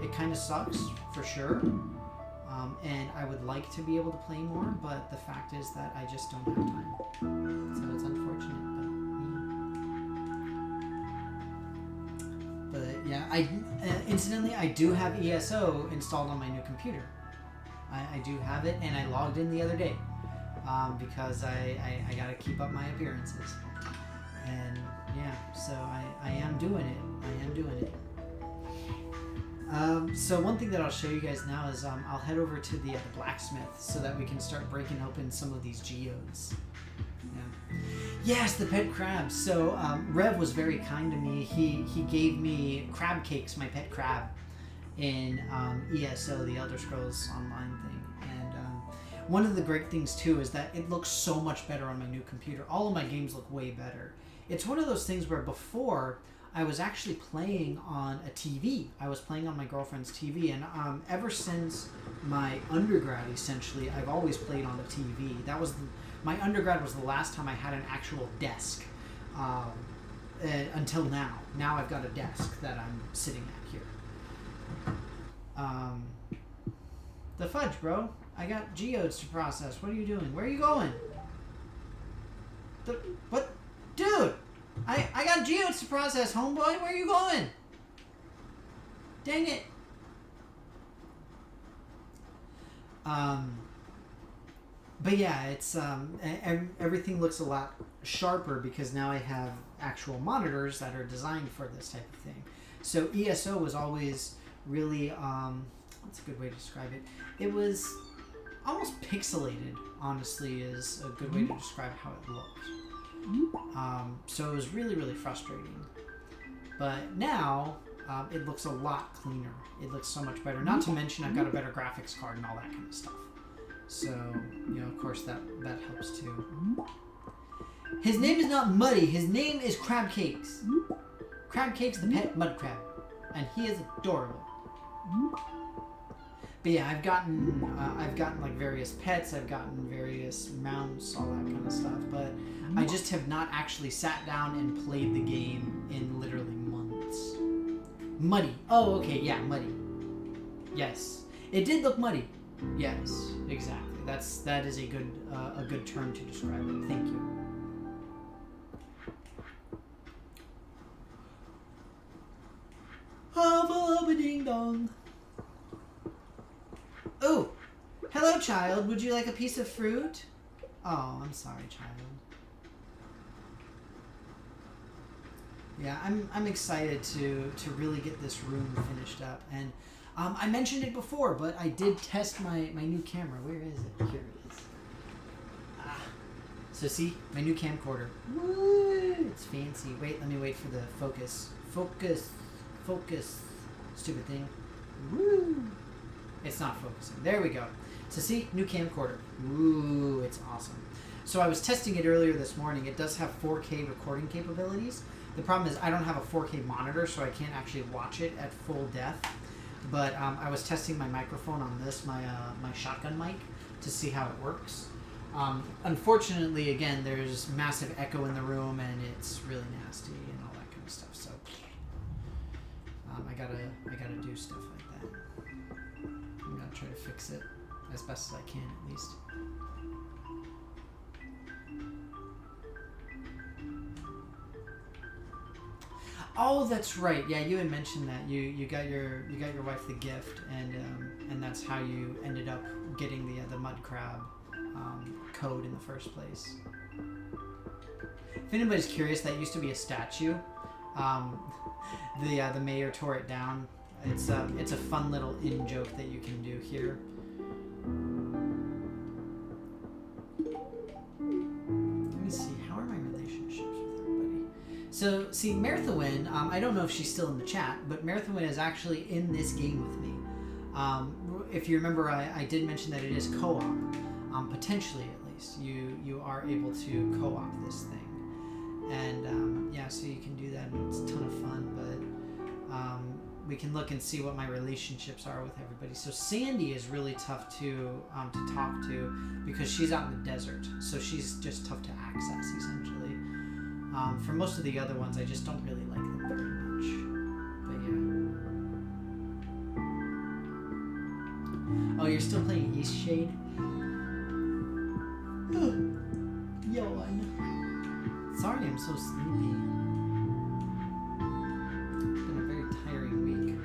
A: It kind of sucks, for sure. And I would like to be able to play more, but the fact is that I just don't have time. So it's unfortunate, but yeah. Incidentally, I do have ESO installed on my new computer. I do have it, and I logged in the other day because I gotta keep up my appearances. And yeah, so I am doing it. So one thing that I'll show you guys now is I'll head over to the blacksmith so that we can start breaking open some of these geodes. Yeah. Yes, the pet crabs. So Rev was very kind to me. He gave me crab cakes, my pet crab, in ESO, the Elder Scrolls Online thing. And one of the great things too is that it looks so much better on my new computer. All of my games look way better. It's one of those things where before I was actually playing on a TV. I was playing on my girlfriend's TV, and ever since my undergrad, essentially, I've always played on a TV. My undergrad was the last time I had an actual desk. Until now. Now I've got a desk that I'm sitting at here. The fudge, bro. I got geodes to process. What are you doing? Where are you going? What? Dude! I got geodes to process, homeboy. Where are you going? Dang it! But yeah, it's everything looks a lot sharper because now I have actual monitors that are designed for this type of thing. So ESO was always really what's a good way to describe it? It was almost pixelated, honestly, is a good way to describe how it looked. So it was really, really frustrating. But now it looks a lot cleaner. It looks so much better. Not to mention I've got a better graphics card and all that kind of stuff. So, you know, of course that helps too. His name is not Muddy. His name is Crab Cakes. Crab Cakes, the pet mud crab. And he is adorable. But yeah, I've gotten like various pets. I've gotten various mounts, all that kind of stuff. But I just have not actually sat down and played the game in literally months. Muddy. Oh, okay, yeah, muddy. Yes, it did look muddy. Yes, exactly. That is a good term to describe it. Thank you. Hubba ding dong. Oh, hello, child. Would you like a piece of fruit? Oh, I'm sorry, child. Yeah, I'm excited to really get this room finished up, and I mentioned it before, but I did test my new camera. Where is it? Here it is. So see, my new camcorder. Woo! It's fancy. Wait, let me wait for the focus. Focus. Stupid thing. Woo! It's not focusing. There we go. So see, new camcorder. Ooh, it's awesome. So I was testing it earlier this morning. It does have 4K recording capabilities. The problem is I don't have a 4K monitor, so I can't actually watch it at full depth. But I was testing my microphone on this, my shotgun mic, to see how it works. Unfortunately, again, there's massive echo in the room, and it's really nasty and all that kind of stuff. So I gotta do stuff like that. I'm gonna try to fix it as best as I can, at least. Oh, that's right. Yeah, you had mentioned that you got your wife the gift, and that's how you ended up getting the mud crab code in the first place. If anybody's curious, that used to be a statue. The mayor tore it down. It's a fun little in joke that you can do here. Let me see. How are my relationships with everybody? So, see, Merthawin, I don't know if she's still in the chat, but Merthawin is actually in this game with me. If you remember, I did mention that it is co-op. Potentially, at least. You are able to co-op this thing. And, yeah, so you can do that, and it's a ton of fun, but we can look and see what my relationships are with everybody. So Sandy is really tough to talk to because she's out in the desert, so she's just tough to access, essentially. For most of the other ones, I just don't really like them very much. But yeah. Oh, you're still playing East Shade? Yawn. Sorry, I'm so sleepy. It's been a very tiring week.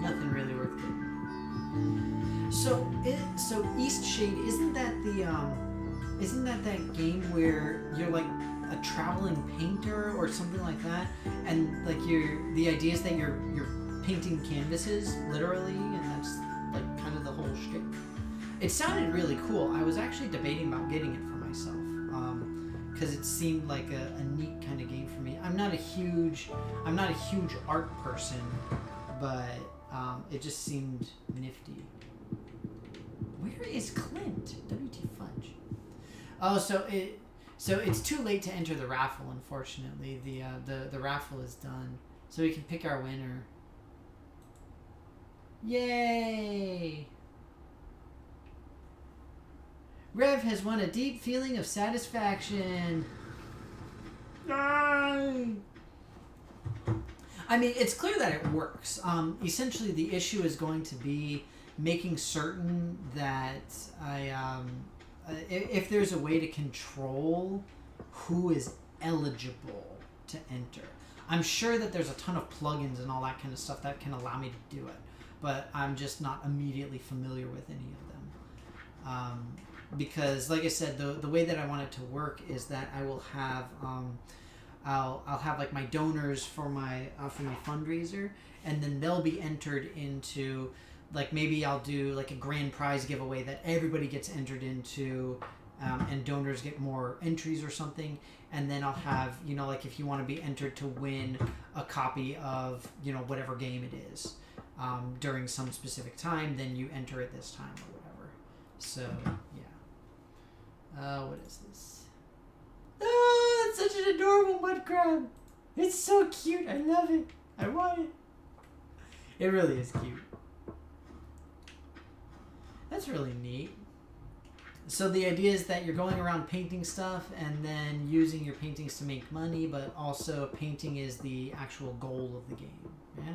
A: Nothing really worth getting. So East Shade, isn't that that game where you're like a traveling painter or something like that, and like the idea is that you're painting canvases literally, and that's like kind of the whole shtick. It sounded really cool. I was actually debating about getting it for myself because it seemed like a neat kind of game for me. I'm not a huge art person, but it just seemed nifty. Where is Clint? WT Fudge. Oh, so it's too late to enter the raffle. Unfortunately, the raffle is done, so we can pick our winner. Yay! Rev has won a deep feeling of satisfaction. Yay! I mean, it's clear that it works. Essentially, the issue is going to be making certain that if there's a way to control who is eligible to enter. I'm sure that there's a ton of plugins and all that kind of stuff that can allow me to do it, but I'm just not immediately familiar with any of them. Because, like I said, the way that I want it to work is that I will have I'll have like my donors for my fundraiser, and then they'll be entered into, like, maybe I'll do like a grand prize giveaway that everybody gets entered into, and donors get more entries or something. And then I'll have, you know, like if you want to be entered to win a copy of, you know, whatever game it is during some specific time, then you enter it this time or whatever. So, yeah. What is this? Oh, it's such an adorable mud crab. It's so cute. I love it. I want it. It really is cute. That's really neat. So the idea is that you're going around painting stuff and then using your paintings to make money, but also painting is the actual goal of the game. Yeah.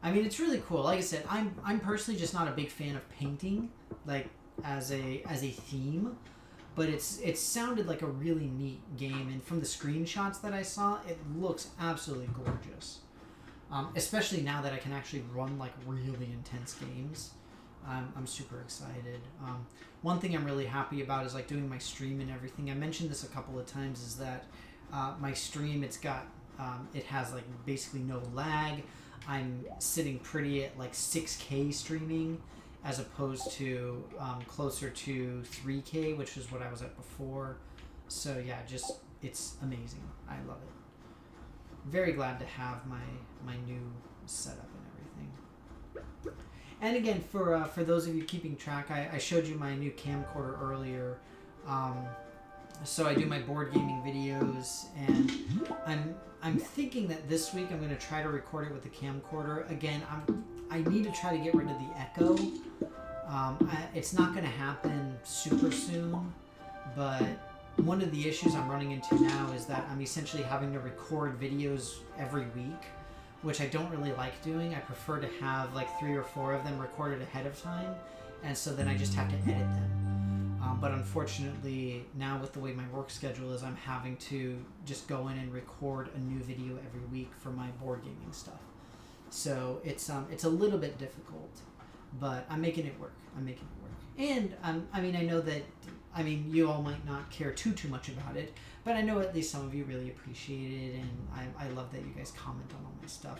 A: I mean, it's really cool. Like I said, I'm personally just not a big fan of painting, like as a theme, but it sounded like a really neat game, and from the screenshots that I saw, it looks absolutely gorgeous. Especially now that I can actually run like really intense games. I'm super excited. One thing I'm really happy about is like doing my stream and everything. I mentioned this a couple of times, is that my stream, it has like basically no lag. I'm sitting pretty at like 6K streaming, as opposed to closer to 3K, which is what I was at before. So yeah, just, it's amazing. I love it. Very glad to have my new setup and everything. And again, for those of you keeping track, I showed you my new camcorder earlier. So I do my board gaming videos, and I'm thinking that this week I'm going to try to record it with the camcorder. Again, I need to try to get rid of the echo. It's not going to happen super soon, but one of the issues I'm running into now is that I'm essentially having to record videos every week, which I don't really like doing. I prefer to have like 3 or 4 of them recorded ahead of time, and so then I just have to edit them. But unfortunately, now with the way my work schedule is, I'm having to just go in and record a new video every week for my board gaming stuff. So it's a little bit difficult, but I'm making it work. And I mean, I know that, I mean, you all might not care too much about it, but I know at least some of you really appreciate it, and I love that you guys comment on all my stuff.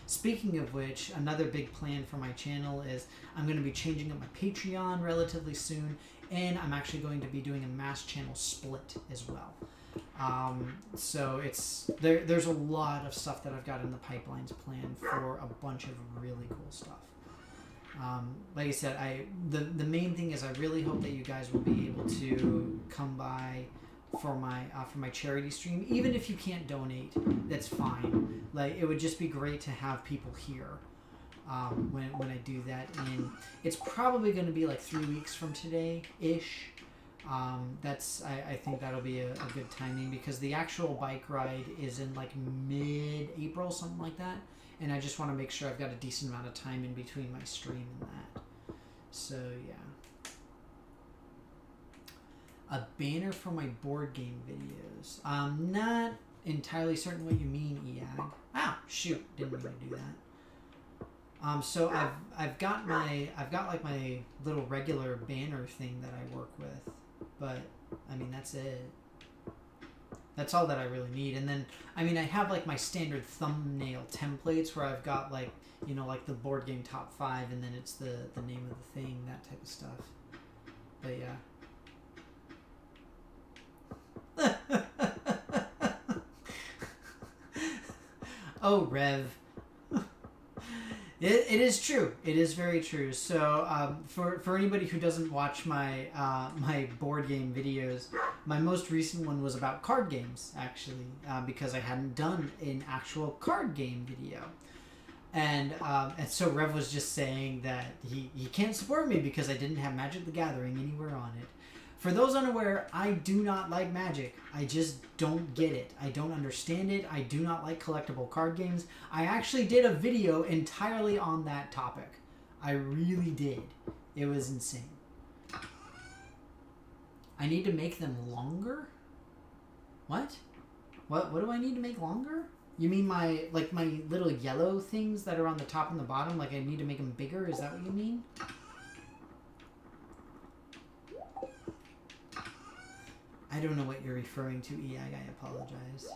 A: Speaking of which, another big plan for my channel is I'm going to be changing up my Patreon relatively soon, and I'm actually going to be doing a mass channel split as well. So there's a lot of stuff that I've got in the pipelines planned for a bunch of really cool stuff. Like I said, the main thing is I really hope that you guys will be able to come by for my charity stream. Even if you can't donate, that's fine. Like, it would just be great to have people here when I do that. And it's probably going to be like 3 weeks from today ish. I think that'll be a good timing, because the actual bike ride is in like mid-April, something like that. And I just want to make sure I've got a decent amount of time in between my stream and that. So, yeah. A banner for my board game videos. I'm not entirely certain what you mean, Eag. Ah, shoot. Didn't mean to do that. So I've got like my little regular banner thing that I work with. But, I mean, that's it. That's all that I really need. And then, I mean, I have like my standard thumbnail templates where I've got like, you know, like the board game top 5, and then it's the name of the thing, that type of stuff. But yeah. Oh, Rev. It is true. It is very true. So for anybody who doesn't watch my my board game videos, my most recent one was about card games, actually, because I hadn't done an actual card game video. And so Rev was just saying that he can't support me because I didn't have Magic the Gathering anywhere on it. For those unaware, I do not like Magic. I just don't get it. I don't understand it. I do not like collectible card games. I actually did a video entirely on that topic. I really did. It was insane. I need to make them longer? What? What do I need to make longer? You mean my little yellow things that are on the top and the bottom? Like I need to make them bigger? Is that what you mean? I don't know what you're referring to, EAG. I apologize.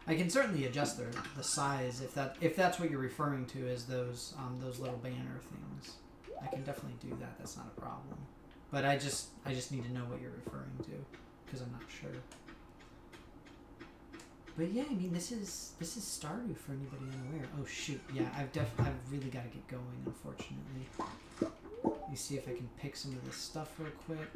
A: I can certainly adjust the size if that's what you're referring to as those little banner things. I can definitely do that. That's not a problem. But I just need to know what you're referring to because I'm not sure. But yeah, I mean this is Stardew for anybody unaware. Oh shoot, yeah, I've really got to get going, unfortunately. Let me see if I can pick some of this stuff real quick.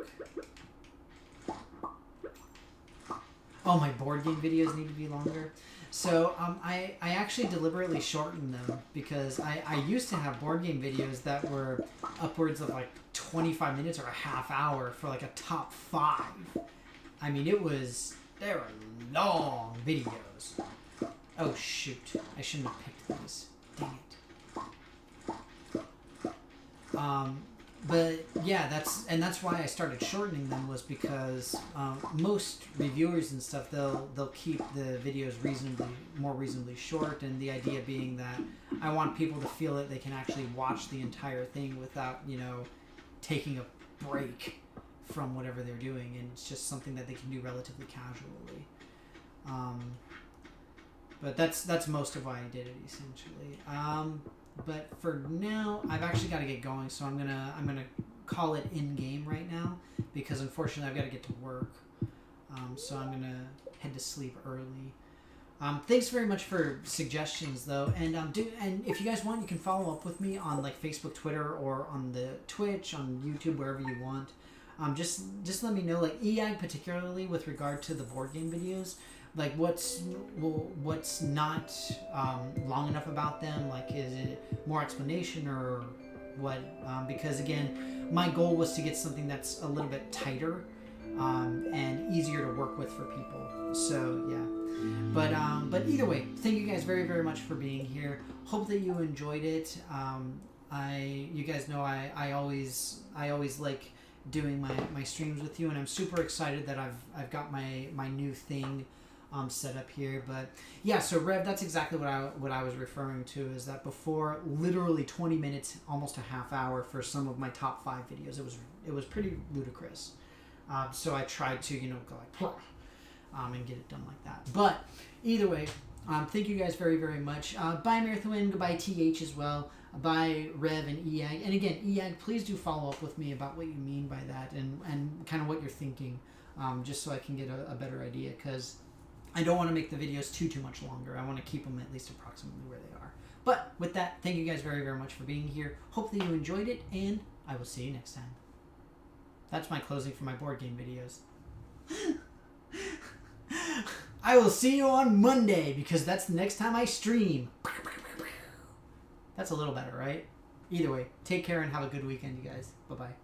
A: Oh, my board game videos need to be longer. So I actually deliberately shortened them because I used to have board game videos that were upwards of like 25 minutes or a half hour for like a top 5. I mean, they were long videos. Oh shoot, I shouldn't have picked these. Dang it. But yeah, that's why I started shortening them, was because most reviewers and stuff, they'll keep the videos more reasonably short, and the idea being that I want people to feel that they can actually watch the entire thing without, taking a break from whatever they're doing, and it's just something that they can do relatively casually. But that's most of why I did it, essentially. But for now, I've actually got to get going, so I'm gonna call it in game right now because unfortunately I've got to get to work. So I'm gonna head to sleep early. Thanks very much for suggestions, though, and if you guys want, you can follow up with me on like Facebook, Twitter, or on the Twitch, on YouTube, wherever you want. Just let me know, like EAG particularly with regard to the board game videos. Like what's not long enough about them? Like, is it more explanation or what? Because again, my goal was to get something that's a little bit tighter and easier to work with for people. So yeah, but either way, thank you guys very, very much for being here. Hope that you enjoyed it. You guys know I always like doing my streams with you, and I'm super excited that I've got my new thing set up here. But yeah, so Rev, that's exactly what I was referring to, is that before, literally 20 minutes, almost a half hour for some of my top 5 videos. It was pretty ludicrous. So I tried to go like and get it done like that. But either way, thank you guys very, very much. Bye Marathon, goodbye TH as well. Bye Rev and EAG. And again, EAG, please do follow up with me about what you mean by that and kind of what you're thinking, just so I can get a better idea, because I don't want to make the videos too much longer. I want to keep them at least approximately where they are. But with that, thank you guys very, very much for being here. Hope that you enjoyed it, and I will see you next time. That's my closing for my board game videos. I will see you on Monday, because that's the next time I stream. That's a little better, right? Either way, take care and have a good weekend, you guys. Bye-bye.